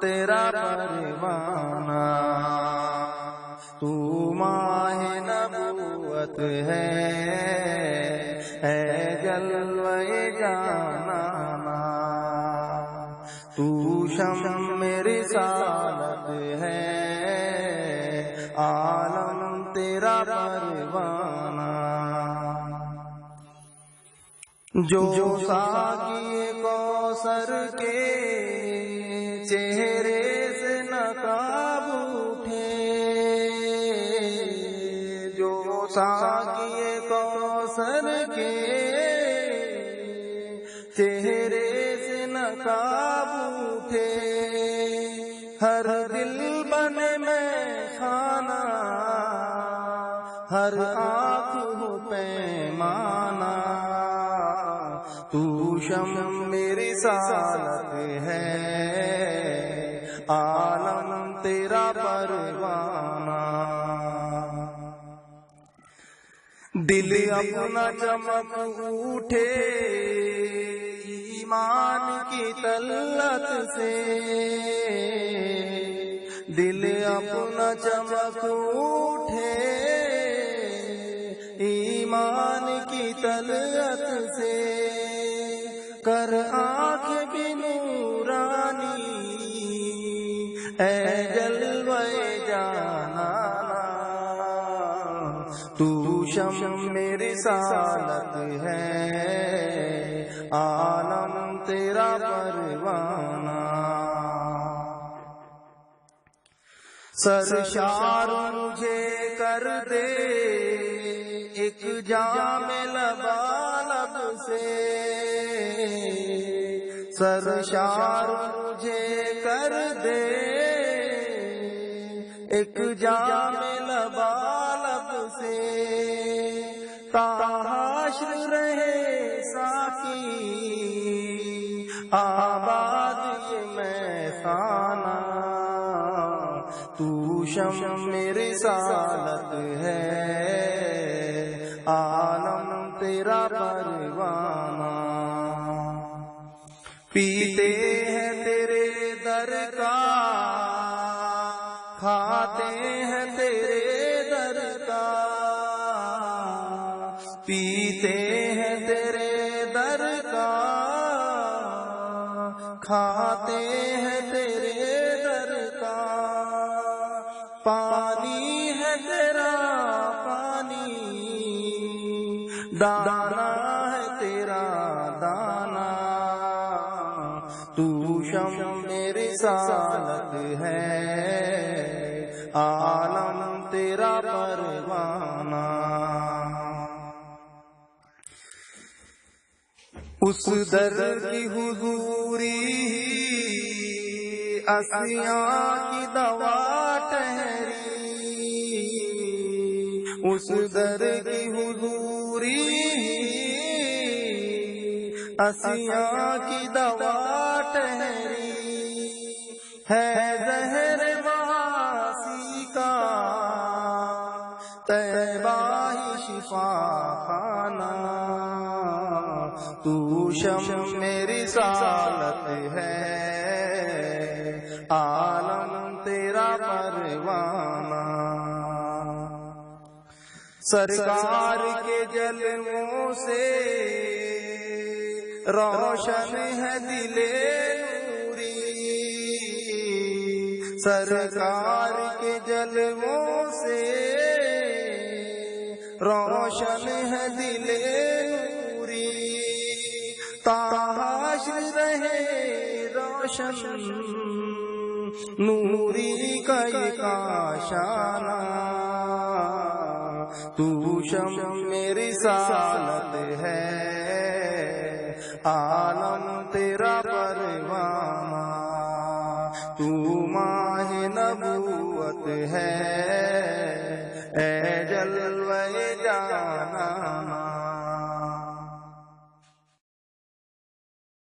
تیرا پروانہ، تو ماہ نبوت ہے جلوہ جانانا، تو شمع رسالت ہے عالم تیرا پروانہ، جو ساقی کوثر کے چہرے سے نقاب اٹھے، جو ساقی کوثر کے چہرے سے نقاب اٹھے، ہر دل بنے میں خانہ، ہر آنکھ ہو پیمانہ، تو شمع رسالت ہے عالم تیرا پروانہ، دل اپنا چمک اٹھے ایمان کی طلعت سے، دل اپنا چمک اٹھے ایمان کی طلعت سے، کر آنکھ بھی نورانی اے جلوہ جانانا، تو شمع رسالت ہے عالم تیرا پروانہ، سرشار مجھے کر دے ایک جام لبالب سے، سرشار مجھے کر دے ایک جام لبالب سے، تا حشر رہے ساقی آباد یہ میخانہ، تو شمع رسالت ہے عالم تیرا پروانہ، پیتے ہیں تیرے در کا، کھاتے ہیں تیرے در کا، پیتے ہیں تیرے در کا، کھاتے ہیں تیرے در کا، پانی ہے تیرا پانی، دانا ہے تیرا دانا، تو شمع رسالت ہے عالم تیرا پروانہ، اس در کی حضوری اسیاں کی دوا ٹھہری، اس در کی حضوری اسیاں کی دوا ٹھہری، ہے زہر معاصی کا طیبہ ہی شفا خانہ، تو شمع رسالت ہے عالم تیرا پروانہ، سرکار کے جلووں سے روشن ہے دل نوری، سرکار کے جلووں سے روشن ہے دل نوری، تا حشر رہے روشن نوری کا یہ کاشانہ، تو شمع رسالت ہے عالم تیرا پروانہ، تو ماہ نبوت ہے اے جلوہ جانانا،